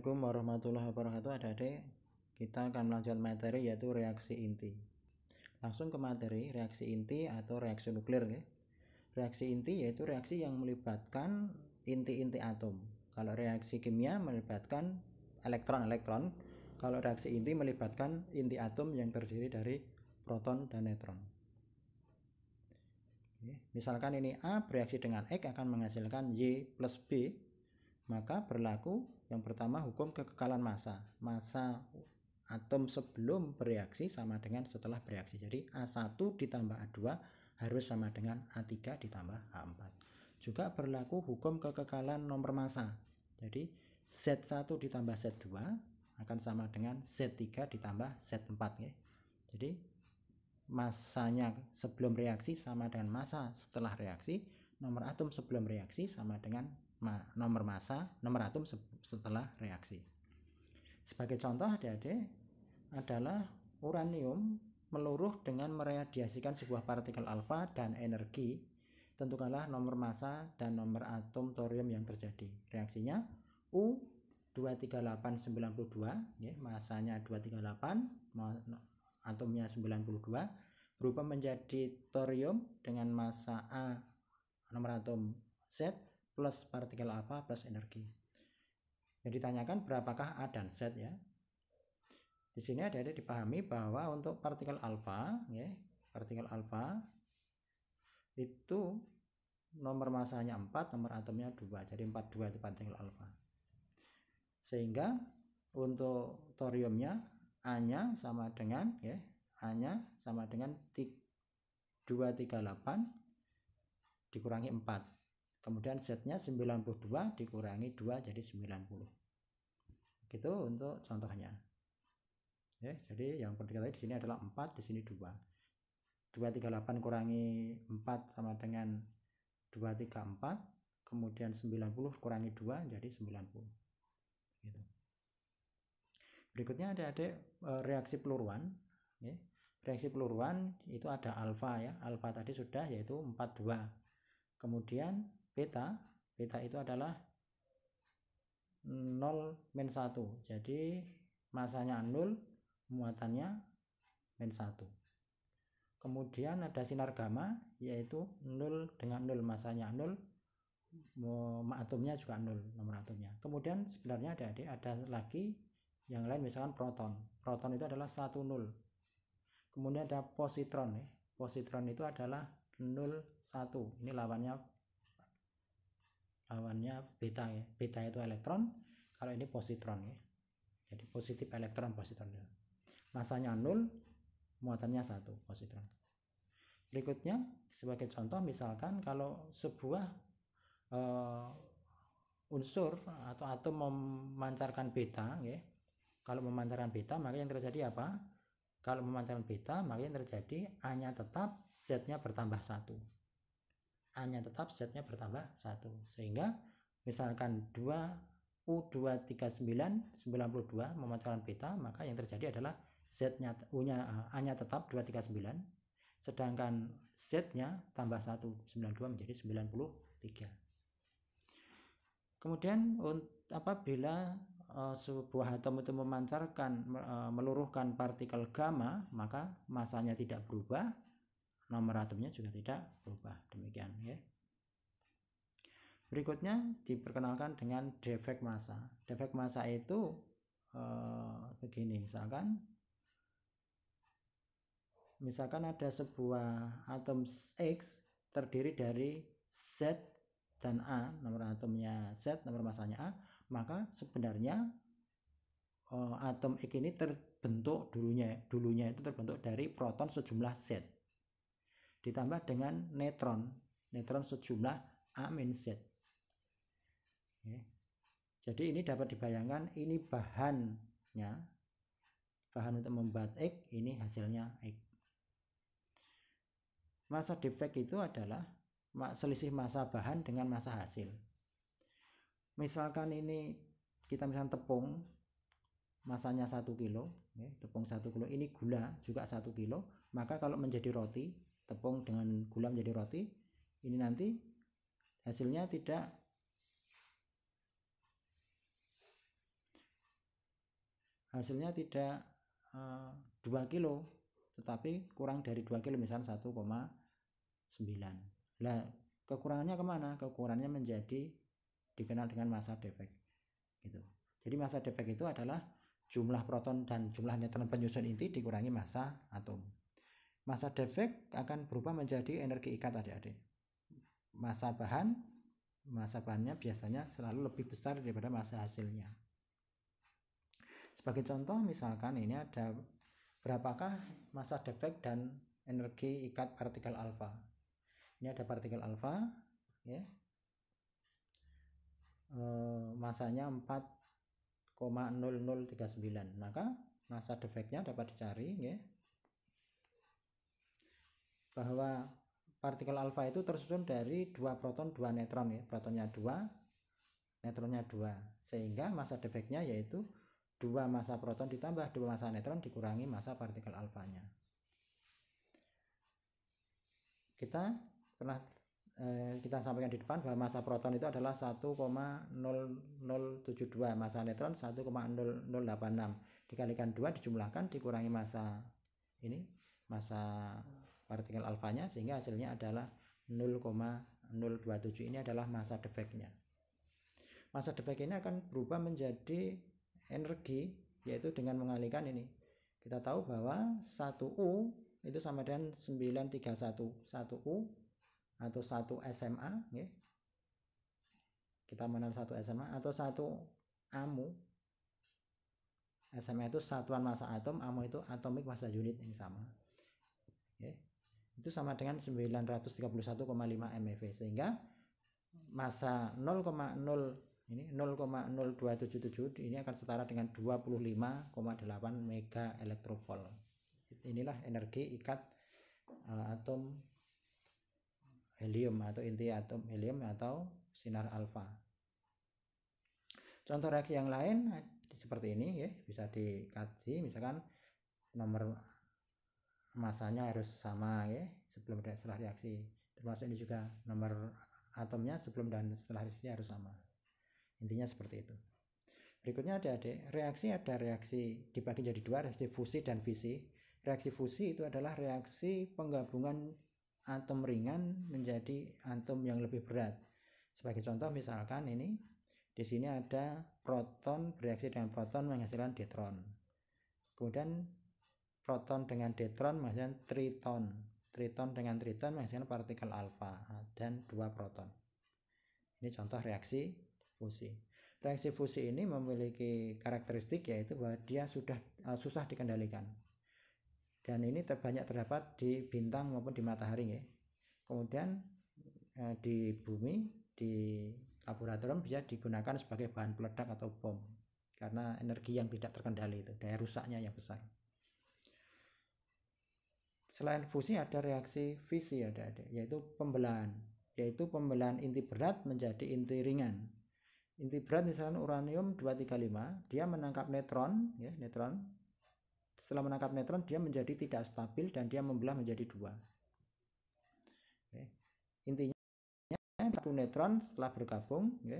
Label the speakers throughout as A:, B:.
A: Assalamualaikum warahmatullahi wabarakatuh. Adik-adik, kita akan melanjutkan materi yaitu reaksi inti. Langsung ke materi reaksi inti atau reaksi nuklir ya. Reaksi inti yaitu reaksi yang melibatkan inti-inti atom. Kalau reaksi kimia melibatkan elektron-elektron, kalau reaksi inti melibatkan inti atom yang terdiri dari proton dan neutron. Misalkan ini A bereaksi dengan X akan menghasilkan Y plus B, maka berlaku yang pertama hukum kekekalan massa. Massa atom sebelum bereaksi sama dengan setelah bereaksi. Jadi A1 ditambah A2 harus sama dengan A3 ditambah A4. Juga berlaku hukum kekekalan nomor massa. Jadi Z1 ditambah Z2 akan sama dengan Z3 ditambah Z4 ya. Jadi massanya sebelum reaksi sama dengan massa setelah reaksi. Nomor atom sebelum reaksi sama dengan nomor atom setelah reaksi. Sebagai contoh adik-adik adalah uranium meluruh dengan meradiasikan sebuah partikel alfa dan energi. Tentukanlah nomor massa dan nomor atom thorium yang terjadi. Reaksinya U23892 ya, massanya 238, atomnya 92, berubah menjadi thorium dengan massa A, nomor atom Z plus partikel alfa plus energi. Yang ditanyakan berapakah A dan Z ya. Di sini ada dipahami bahwa untuk partikel alfa ya, partikel alfa itu nomor massanya 4, nomor atomnya 2. Jadi 42 itu partikel alfa. Sehingga untuk thoriumnya A-nya sama dengan ya, A-nya sama dengan 238 dikurangi 4. Kemudian Z-nya 92 dikurangi 2 jadi 90. Gitu untuk contohnya. Ya, jadi yang perlu diketahui di sini adalah 4, di sini 2. 238 kurangi 4 sama dengan 234. Kemudian 90 kurangi 2 jadi 90. Gitu. Berikutnya adik-adik reaksi peluruan. Ya. Reaksi peluruan itu ada alfa ya. Alfa tadi sudah yaitu 42. Kemudian beta itu adalah 0-1. Jadi masanya 0, muatannya -1. Kemudian ada sinar gamma yaitu 0 dengan 0, masanya 0, atomnya juga 0, nomor atomnya. Kemudian sebenarnya ada lagi yang lain, misalkan proton. Proton itu adalah 1, 0. Kemudian ada positron ya. Positron itu adalah 0, 1. Ini lawannya beta ya. Beta itu elektron, kalau ini positron ya. Jadi positif elektron positron. Masanya 0, muatannya 1, positron. Berikutnya sebagai contoh misalkan kalau sebuah unsur atau atom memancarkan beta ya. Kalau memancarkan beta maka yang terjadi apa? Kalau memancarkan beta maka yang terjadi A-nya tetap, Z-nya bertambah 1. A-nya tetap, Z-nya bertambah 1. Sehingga misalkan U239 92 memancarkan beta, maka yang terjadi adalah Z-nya A-nya tetap 239, sedangkan Z-nya tambah 1, 92 menjadi 93. Kemudian apabila sebuah atom itu memancarkan meluruhkan partikel gamma, maka massanya tidak berubah, nomor atomnya juga tidak berubah. Demikian ya. Berikutnya diperkenalkan dengan defek massa. Defek massa itu begini, misalkan ada sebuah atom X terdiri dari Z dan A, nomor atomnya Z, nomor massanya A, maka sebenarnya atom X ini terbentuk dulunya itu terbentuk dari proton sejumlah Z ditambah dengan neutron sejumlah A-Z ya. Jadi ini dapat dibayangkan, ini bahan untuk membuat X, ini hasilnya X. Massa defek itu adalah selisih massa bahan dengan massa hasil. Misalkan ini kita tepung masanya 1 kilo ya, tepung 1 kilo, ini gula juga 1 kilo, maka kalau menjadi roti, tepung dengan gula menjadi roti, ini nanti hasilnya tidak hasilnya tidak 2 kilo, tetapi kurang dari 2 kilo, misalnya 1,9. Nah, kekurangannya kemana? Kekurangannya menjadi dikenal dengan massa defek gitu. Jadi massa defek itu adalah jumlah proton dan jumlah neutron penyusun inti dikurangi massa atom. Massa defek akan berubah menjadi energi ikat adik-adik. Massa bahannya biasanya selalu lebih besar daripada massa hasilnya. Sebagai contoh, misalkan ini ada berapakah massa defek dan energi ikat partikel alfa. Ini ada partikel alfa, ya, masanya 4,0039. Maka massa defeknya dapat dicari, ya, bahwa partikel alfa itu tersusun dari 2 proton 2 neutron, ya, protonnya 2, neutronnya 2, sehingga massa defeknya yaitu 2 massa proton ditambah 2 massa neutron dikurangi massa partikel alfanya. Kita sampaikan di depan bahwa massa proton itu adalah 1,0072, massa neutron 1,0086, dikalikan 2 dijumlahkan dikurangi massa partikel alfanya, sehingga hasilnya adalah 0,027. Ini adalah massa defeknya. Massa defek ini akan berubah menjadi energi, yaitu dengan mengalihkan ini. Kita tahu bahwa 1U itu sama dengan 931. 1U atau 1 SMA, ya. Kita mengenal 1 SMA atau 1 AMU. SMA itu satuan massa atom, AMU itu atomic massa unit, ini sama. Ya. Itu sama dengan 931,5 MeV, sehingga massa 0,0277 ini akan setara dengan 25,8 mega elektrovolt. Inilah energi ikat atom helium atau inti atom helium atau sinar alfa. Contoh reaksi yang lain seperti ini, ya, bisa dikaji. Misalkan nomor masanya harus sama, ya, sebelum dan setelah reaksi. Termasuk ini juga nomor atomnya sebelum dan setelah reaksi harus sama. Intinya seperti itu. Berikutnya ada reaksi dibagi jadi 2, reaksi fusi dan fisi. Reaksi fusi itu adalah reaksi penggabungan atom ringan menjadi atom yang lebih berat. Sebagai contoh, misalkan ini di sini ada proton bereaksi dengan proton menghasilkan deuteron. Kemudian proton dengan deuteron menghasilkan triton. Triton dengan triton menghasilkan partikel alfa dan 2 proton. Ini contoh reaksi fusi. Reaksi fusi ini memiliki karakteristik yaitu bahwa dia susah dikendalikan. Dan ini banyak terdapat di bintang maupun di matahari, ya. Kemudian di bumi, di laboratorium bisa digunakan sebagai bahan peledak atau bom, karena energi yang tidak terkendali itu, daya rusaknya yang besar. Selain fusi ada reaksi fisi, yaitu pembelahan inti berat menjadi inti ringan. Inti berat misalnya uranium 235, dia menangkap neutron, ya, neutron. Setelah menangkap neutron, dia menjadi tidak stabil dan dia membelah menjadi 2. Intinya satu neutron setelah bergabung, ya,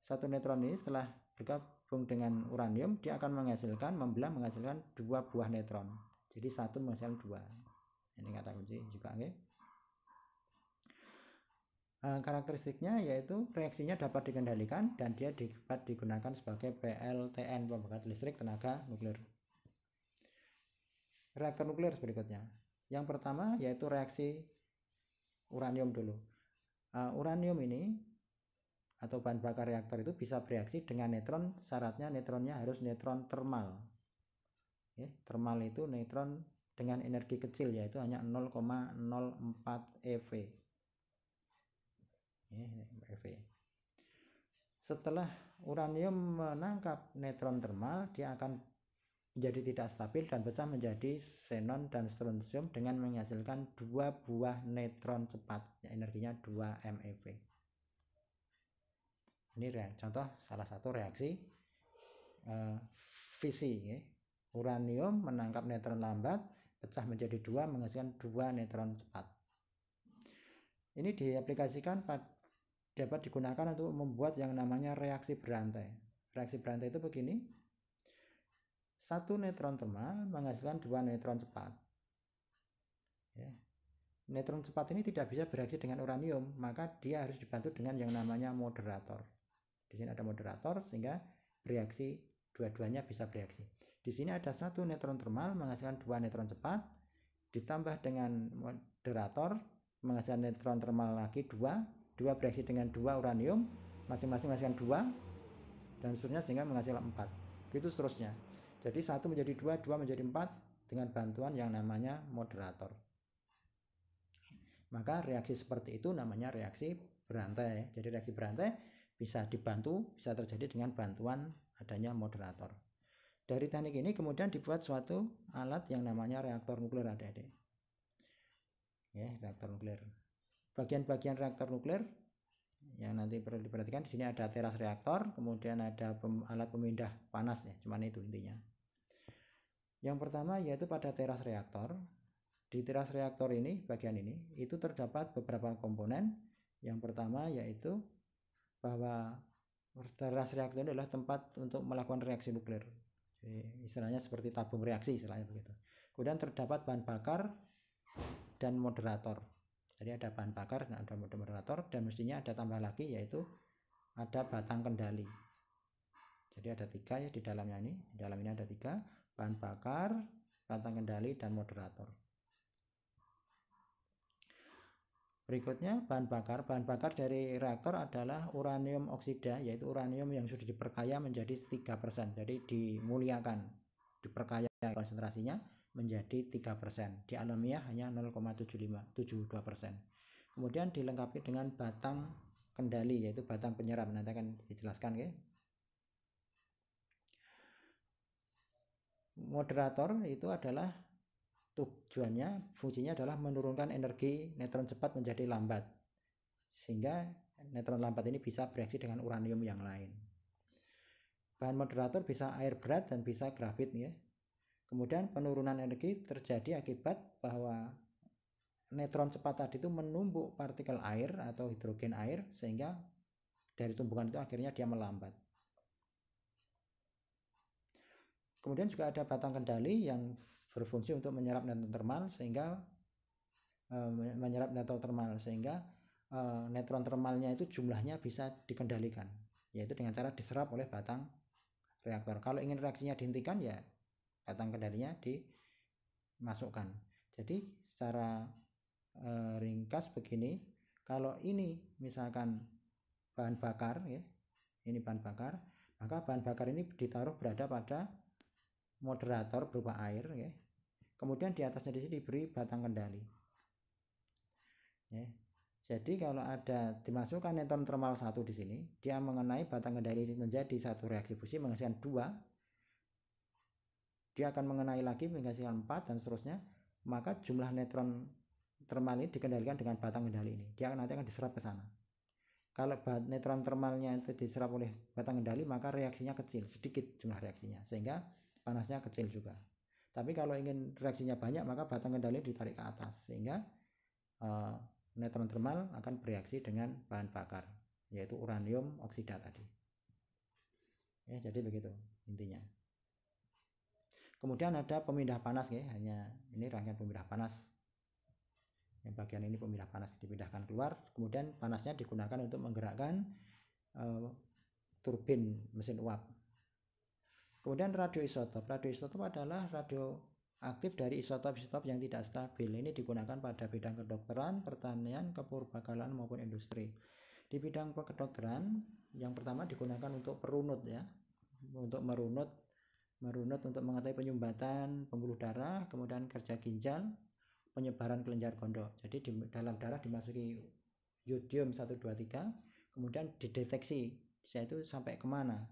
A: satu neutron ini setelah bergabung dengan uranium, dia akan menghasilkan 2 buah neutron. Jadi satu menghasilkan 2. Ini kata kunci juga, ya. Karakteristiknya yaitu reaksinya dapat dikendalikan dan dia dapat digunakan sebagai PLTN, pembangkit listrik tenaga nuklir. Reaktor nuklir berikutnya. Yang pertama yaitu reaksi uranium dulu. Uranium ini atau bahan bakar reaktor itu bisa bereaksi dengan neutron. Syaratnya neutronnya harus neutron termal. Ya, termal itu neutron dengan energi kecil, yaitu hanya 0,04 eV. Ya, eV. Setelah uranium menangkap neutron termal, dia akan menjadi tidak stabil dan pecah menjadi xenon dan strontium dengan menghasilkan 2 buah neutron cepat, ya, energinya 2 MeV. Ini contoh salah satu reaksi fisi, ya. Uranium menangkap neutron lambat, pecah menjadi 2, menghasilkan 2 neutron cepat. Ini diaplikasikan dapat digunakan untuk membuat yang namanya reaksi berantai. Reaksi berantai itu begini. satu neutron termal menghasilkan 2 neutron cepat. Ya. Neutron cepat ini tidak bisa bereaksi dengan uranium, maka dia harus dibantu dengan yang namanya moderator. Di sini ada moderator sehingga bereaksi, dua-duanya bisa bereaksi. Di sini ada satu neutron termal menghasilkan 2 neutron cepat, ditambah dengan moderator menghasilkan neutron termal lagi 2 bereaksi dengan 2 uranium, masing-masing menghasilkan 2 dan seterusnya sehingga menghasilkan 4. Begitu seterusnya. Jadi 1 menjadi 2, 2 menjadi 4 dengan bantuan yang namanya moderator. Maka reaksi seperti itu namanya reaksi berantai. Jadi reaksi berantai bisa dibantu, bisa terjadi dengan bantuan adanya moderator. Dari teknik ini kemudian dibuat suatu alat yang namanya reaktor nuklir, adik-adik. Ya, reaktor nuklir. Bagian-bagian reaktor nuklir yang nanti perlu diperhatikan, di sini ada teras reaktor, kemudian ada alat pemindah panas ya, cuman itu intinya. Yang pertama yaitu pada teras reaktor. Di teras reaktor ini, bagian ini, itu terdapat beberapa komponen. Yang pertama yaitu bahwa teras reaktor ini adalah tempat untuk melakukan reaksi nuklir. Jadi, istilahnya seperti tabung reaksi, istilahnya begitu. Kemudian terdapat bahan bakar dan moderator. Jadi ada bahan bakar dan ada moderator, dan mestinya ada tambah lagi yaitu ada batang kendali. Jadi ada 3 ya di dalamnya ini. Di dalam ini ada 3, bahan bakar, batang kendali, dan moderator. Berikutnya bahan bakar. Bahan bakar dari reaktor adalah uranium oksida, yaitu uranium yang sudah diperkaya menjadi 3%. Jadi dimuliakan, diperkaya konsentrasinya menjadi 3%. Di alamiah hanya 0,72%. Kemudian dilengkapi dengan batang kendali, yaitu batang penyerap. Nanti akan dijelaskan ya. Moderator itu adalah tujuannya, fungsinya adalah menurunkan energi neutron cepat menjadi lambat, sehingga neutron lambat ini bisa bereaksi dengan uranium yang lain. Bahan moderator bisa air berat dan bisa grafit ya. Kemudian penurunan energi terjadi akibat bahwa neutron cepat tadi itu menumbuk partikel air atau hidrogen air, sehingga dari tumbukan itu akhirnya dia melambat. Kemudian juga ada batang kendali yang berfungsi untuk menyerap neutron termal sehingga neutron termalnya itu jumlahnya bisa dikendalikan, yaitu dengan cara diserap oleh batang reaktor. Kalau ingin reaksinya dihentikan ya batang kendalinya dimasukkan. Jadi secara ringkas begini, kalau ini misalkan bahan bakar ya, ini bahan bakar, maka bahan bakar ini ditaruh berada pada moderator berupa air ya. Kemudian di atasnya di sini diberi batang kendali. Ya. Jadi kalau ada dimasukkan neutron termal 1 di sini, dia mengenai batang kendali ini menjadi satu reaksi fusi menghasilkan 2. Dia akan mengenai lagi menghasilkan 4 dan seterusnya. Maka jumlah neutron termal ini dikendalikan dengan batang kendali ini. Dia nanti akan diserap ke sana. Kalau neutron termalnya itu diserap oleh batang kendali, maka reaksinya kecil, sedikit jumlah reaksinya, sehingga panasnya kecil juga. Tapi kalau ingin reaksinya banyak, maka batang kendali ditarik ke atas, sehingga neutron termal akan bereaksi dengan bahan bakar, yaitu uranium oksida tadi. Ya, jadi begitu intinya. Kemudian ada pemindah panas ya, hanya ini rangkaian pemindah panas. Yang bagian ini pemindah panas dipindahkan keluar, kemudian panasnya digunakan untuk menggerakkan turbin mesin uap. Kemudian radioisotop. Radioisotop adalah radioaktif dari isotop-isotop yang tidak stabil. Ini digunakan pada bidang kedokteran, pertanian, kepurbakalan maupun industri. Di bidang kedokteran, yang pertama digunakan untuk perunut ya, untuk merunut untuk mengetahui penyumbatan pembuluh darah, kemudian kerja ginjal, penyebaran kelenjar gondok. Jadi di dalam darah dimasuki yodium 123, kemudian dideteksi yaitu sampai kemana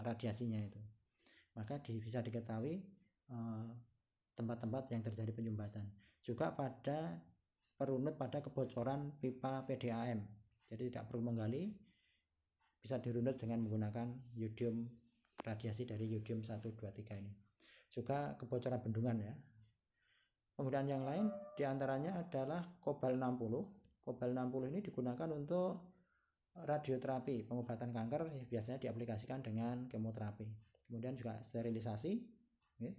A: radiasinya itu, maka bisa diketahui tempat-tempat yang terjadi penyumbatan. Juga pada perunut pada kebocoran pipa PDAM, jadi tidak perlu menggali, bisa dirunut dengan menggunakan yodium, radiasi dari yodium 123 ini. Juga kebocoran bendungan ya. Kemudian yang lain diantaranya adalah kobal 60. Kobal 60 ini digunakan untuk radioterapi, pengobatan kanker, biasanya diaplikasikan dengan kemoterapi. Kemudian juga sterilisasi ya,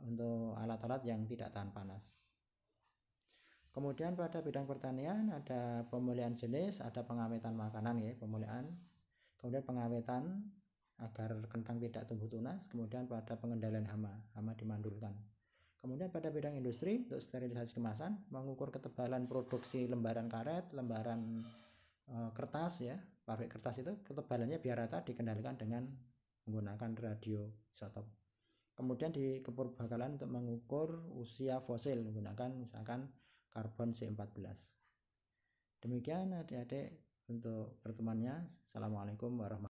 A: untuk alat-alat yang tidak tahan panas. Kemudian pada bidang pertanian ada pemulihan jenis, ada pengawetan makanan ya, pemulihan. Kemudian pengawetan agar kentang tidak tumbuh tunas. Kemudian pada pengendalian hama dimandulkan. Kemudian pada bidang industri untuk sterilisasi kemasan, mengukur ketebalan produksi lembaran karet, lembaran kertas ya, pabrik kertas itu ketebalannya biar rata, dikendalikan dengan menggunakan radioisotop. Kemudian di kepurbakalan untuk mengukur usia fosil menggunakan misalkan karbon C14. Demikian adik-adik untuk pertemuannya. Assalamualaikum warahmatullahi wabarakatuh.